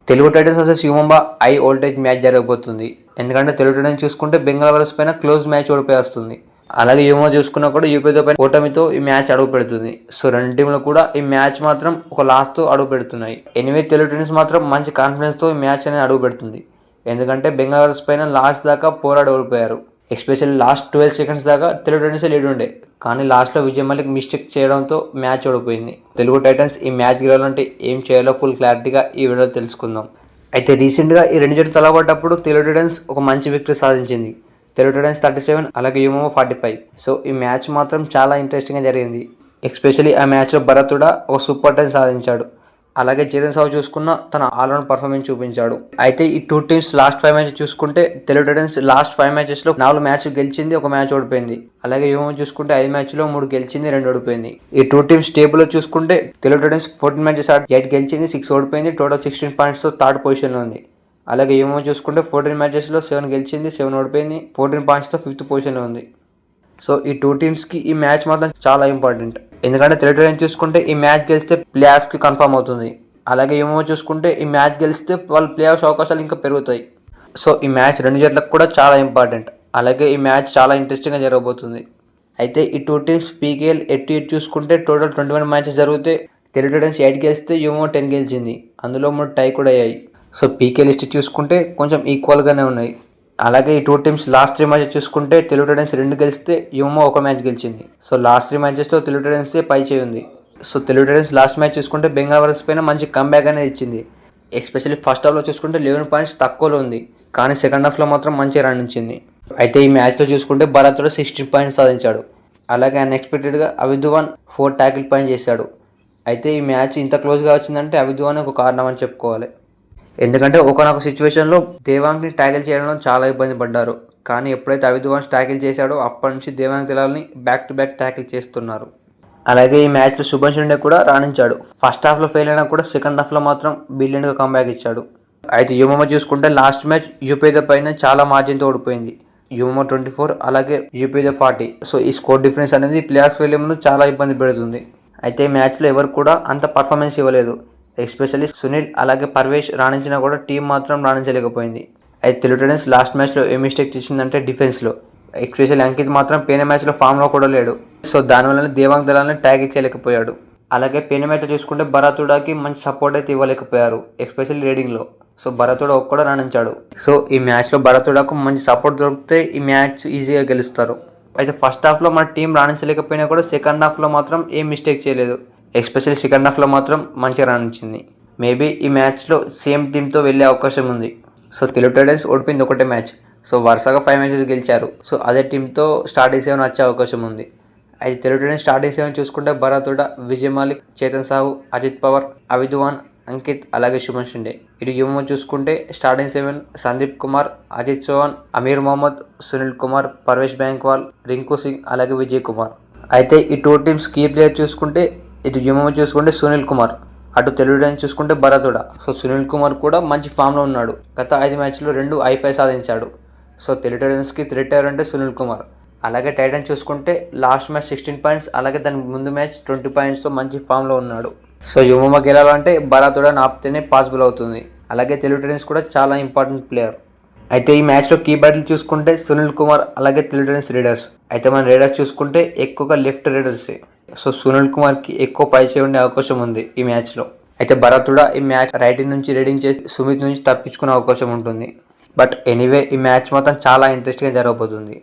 Telugu Titans versus U Mumba high voltage match జరగబోతుంది. ఎందుకంటే Telugu Titans చూసుకుంటే బెంగాల్ వారియర్స్ పైన క్లోజ్ మ్యాచ్ ఓడిపోయి వస్తుంది. అలాగే యూమో చూసుకున్నా కూడా యూపీతో పైన ఓటమితో ఈ మ్యాచ్ అడుగు పెడుతుంది. సో రెండు టీంలు కూడా ఈ మ్యాచ్ మాత్రం ఒక లాస్తో అడుగు పెడుతున్నాయి. ఎనివే తెలుగు టైటన్స్ మాత్రం మంచి కాన్ఫిడెన్స్తో ఈ మ్యాచ్ అనేది అడుగు పెడుతుంది. ఎందుకంటే బెంగాల్ వారియర్స్ పైన లాస్ట్ దాకా పోరాడి ఓడిపోయారు. ఎస్పెషల్లీ లాస్ట్ 12 seconds దాకా తెలుగు టైటన్స్ లీడ్ ఉండే, కానీ లాస్ట్లో విజయ్ మలిక్ మిస్టేక్ చేయడంతో మ్యాచ్ ఓడిపోయింది. తెలుగు టైటన్స్ ఈ మ్యాచ్ గెలవాలంటే ఏం చేయాలో ఫుల్ క్లారిటీగా ఈ వీడియోలో తెలుసుకుందాం. అయితే రీసెంట్గా ఈ రెండు జట్లు తలపడ్డప్పుడు తెలుగు టైటన్స్ ఒక మంచి విక్టరీ సాధించింది. తెలుగు టైటన్స్ 37, అలాగే యూమో 45. సో ఈ మ్యాచ్ మాత్రం చాలా ఇంట్రెస్టింగ్గా జరిగింది. ఎస్పెషల్లీ ఆ మ్యాచ్లో భరత్ ఒక సూపర్ టైం సాధించాడు. అలాగే చేతన్ సాహు చూసుకున్న తన ఆల్రౌండ్ పర్ఫార్మెన్స్ చూపించాడు. అయితే ఈ టూ టీమ్స్ లాస్ట్ 5 మ్యాచెస్ చూసుకుంటే తెలుగు టైటన్స్ లాస్ట్ 5 మ్యాచెస్లో 4 మ్యాచ్లు గెలిచింది, 1 మ్యాచ్ ఓడిపోయింది. అలాగే యూమో చూసుకుంటే 5 మ్యాచ్లో 3 గెలిచింది, 2 ఓడిపోయింది. ఈ టూ టీమ్స్ టేబుల్లో చూసుకుంటే తెలుగు టైటన్స్ 14 మ్యాచెస్ 8 గెలిచింది, 6 ఓడిపోయింది. టోటల్ 16 పాయింట్స్తో థర్డ్ పొజిషన్లో ఉంది. అలాగే యూమో చూసుకుంటే 14 మ్యాచెస్లో 7 గెలిచింది, 7 ఓడిపోయింది, 14 పాయింట్స్తో 5th పొజిషన్లో ఉంది. సో ఈ టూ టీమ్స్కి ఈ మ్యాచ్ మాత్రం చాలా ఇంపార్టెంట్. ఎందుకంటే తెలుగు టైటన్స్ చూసుకుంటే ఈ మ్యాచ్ గెలిస్తే ప్లే ఆఫ్స్కి కన్ఫర్మ్ అవుతుంది. అలాగే యూమో చూసుకుంటే ఈ మ్యాచ్ గెలిస్తే వాళ్ళు ప్లే ఆఫ్స్ అవకాశాలు ఇంకా పెరుగుతాయి. సో ఈ మ్యాచ్ రెండు జట్లకు కూడా చాలా ఇంపార్టెంట్. అలాగే ఈ మ్యాచ్ చాలా ఇంట్రెస్టింగ్గా జరగబోతుంది. అయితే ఈ టూ టీమ్స్ పీకేఎల్ 8 చూసుకుంటే టోటల్ 21 మ్యాచెస్ జరిగితే తెలుగు టైటన్స్ 8 గెలిస్తే యూమో 10 గెలిచింది. అందులో 3 టై కూడా అయ్యాయి. సో పీకేఎల్ లిస్ట్ చూసుకుంటే కొంచెం ఈక్వల్గానే ఉన్నాయి. అలాగే ఈ టూ టీమ్స్ లాస్ట్ 3 మ్యాచెస్ చూసుకుంటే తెలుగు టైటన్స్ 2 గెలిస్తే యూమో 1 మ్యాచ్ గెలిచింది. సో లాస్ట్ 3 మ్యాచెస్లో తెలుగు టైటన్సే పై చేయి ఉంది. So Telugu Titans last match చూసుకుంటే బెంగాల్ వారియర్స్ పైన మంచి కంబ్యాక్ అనేది ఇచ్చింది. ఎస్పెషల్లీ ఫస్ట్ హాఫ్లో చూసుకుంటే 11 పాయింట్స్ తక్కువలో ఉంది, కానీ సెకండ్ హాఫ్లో మాత్రం మంచి రన్ ఇచ్చింది. అయితే ఈ మ్యాచ్లో చూసుకుంటే భరత్ 16 పాయింట్స్ సాధించాడు. అలాగే అన్ఎక్స్పెక్టెడ్గా అవిద్వాన్ 4 ట్యాకిల్ పాయింట్ చేశాడు. అయితే ఈ మ్యాచ్ ఇంత క్లోజ్గా వచ్చిందంటే అవిద్వాన్ ఒక కారణం అని చెప్పుకోవాలి. ఎందుకంటే ఒకనొక సిచ్యువేషన్లో దేవాంగ్ని ట్యాకిల్ చేయడంలో చాలా ఇబ్బంది పడ్డారు, కానీ ఎప్పుడైతే అవిద్వాన్ ట్యాకిల్ చేశాడో అప్పటి నుంచి దేవాంగ్ దళాల్ని బ్యాక్ టు బ్యాక్ ట్యాకిల్ చేస్తున్నారు. అలాగే ఈ మ్యాచ్లో శుభన్ షిండే కూడా రాణించాడు. ఫస్ట్ హాఫ్లో ఫెయిల్ అయినా కూడా సెకండ్ హాఫ్లో మాత్రం బ్రిలియంట్గా కంబ్యాక్ ఇచ్చాడు. అయితే యూమో చూసుకుంటే లాస్ట్ మ్యాచ్ యూపీతో పైన చాలా మార్జిన్తో ఓడిపోయింది. యూమో 24, అలాగే యూపీతో 40. సో ఈ స్కోర్ డిఫరెన్స్ అనేది ప్లే ఆఫ్ వెళ్ళే చాలా ఇబ్బంది పెడుతుంది. అయితే ఈ మ్యాచ్లో ఎవరు కూడా అంత పర్ఫార్మెన్స్ ఇవ్వలేదు. ఎస్పెషల్లీ సునీల్ అలాగే పర్వేష్ రాణించినా కూడా టీం మాత్రం రాణించలేకపోయింది. అయితే తెలుగు టైటన్స్ లాస్ట్ మ్యాచ్లో ఏ మిస్టేక్ చేసిందంటే డిఫెన్స్లో. ఎస్పెషల్లీ అంకిత్ మాత్రం పేన మ్యాచ్లో ఫామ్లో కూడా లేడు. సో దానివల్ల దేవాంగ్ దళాలని ట్యాగ్ ఇచ్చేయలేకపోయాడు. అలాగే పేన మ్యాచ్లో చూసుకుంటే భరతుడాకి మంచి సపోర్ట్ అయితే ఇవ్వలేకపోయారు, ఎస్పెషల్లీ రీడింగ్లో. సో భరతుడ ఒక్కడే రాణించాడు. సో ఈ మ్యాచ్లో భరతుడకు మంచి సపోర్ట్ దొరికితే ఈ మ్యాచ్ ఈజీగా గెలుస్తారు. అయితే ఫస్ట్ హాఫ్లో మన టీం రాణించలేకపోయినా కూడా సెకండ్ హాఫ్లో మాత్రం ఏం మిస్టేక్ చేయలేదు. ఎస్పెషల్లీ సెకండ్ హాఫ్లో మాత్రం మంచిగా రాణించింది. మేబీ ఈ మ్యాచ్లో సేమ్ టీంతో వెళ్ళే అవకాశం ఉంది. సో తెలుగు టైటన్స్ ఓడిపోయింది ఒకటే మ్యాచ్. సో వరుసగా 5 మ్యాచెస్ గెలిచారు. సో అదే టీంతో స్టార్టింగ్ 7 వచ్చే అవకాశం ఉంది. అయితే తెలుగు టైటన్స్ స్టార్టింగ్ 7 చూసుకుంటే భరత్, విజయ్ మాలిక్, చేతన్ సాహు, అజిత్ పవార్, అవిద్వాన్, అంకిత్, అలాగే శుభన్ షిండే. ఇటు యూమో చూసుకుంటే స్టార్టింగ్ 7 సందీప్ కుమార్, అజిత్ చౌహాన్, అమీర్ మొహమ్మద్, సునీల్ కుమార్, పర్వేష్ బ్యాంక్వాల్, రింకు సింగ్, అలాగే విజయ్ కుమార్. అయితే ఈ టూ టీమ్స్ కీ ప్లేయర్ చూసుకుంటే ఇటు యూమో చూసుకుంటే సునీల్ కుమార్, అటు తెలుగు టైటన్స్ చూసుకుంటే భరత్. సో సునీల్ కుమార్ కూడా మంచి ఫామ్లో ఉన్నాడు. గత 5 మ్యాచ్లో 2 I5 సాధించాడు. సో తెలుగు టైటన్స్కి థ్రెట్ ఎవరంటే సునీల్ కుమార్. అలాగే టైటన్స్ చూసుకుంటే లాస్ట్ మ్యాచ్ 16 పాయింట్స్, అలాగే దాని ముందు మ్యాచ్ 20 పాయింట్స్తో మంచి ఫామ్లో ఉన్నాడు. సో యూమో గెలాలంటే భరత్ ఆపితేనే పాసిబుల్ అవుతుంది. అలాగే తెలుగు టైటన్స్ కూడా చాలా ఇంపార్టెంట్ ప్లేయర్. అయితే ఈ మ్యాచ్లో కీ బ్యాటిల్ చూసుకుంటే సునీల్ కుమార్, అలాగే తెలుగు టైటన్స్ రైడర్స్. అయితే మన రైడర్స్ చూసుకుంటే ఎక్కువగా లెఫ్ట్ రైడర్సే. సో సునీల్ కుమార్కి ఎక్కువ పై చేయ ఉండే అవకాశం ఉంది ఈ మ్యాచ్లో. అయితే భరత్ ఈ మ్యాచ్ రైటింగ్ నుంచి రీడింగ్ చేసి సుమిత్ నుంచి తప్పించుకునే అవకాశం ఉంటుంది. బట్ ఎనీవే ఈ మ్యాచ్ మాత్రం చాలా ఇంట్రెస్టింగ్గా జరగబోతుంది.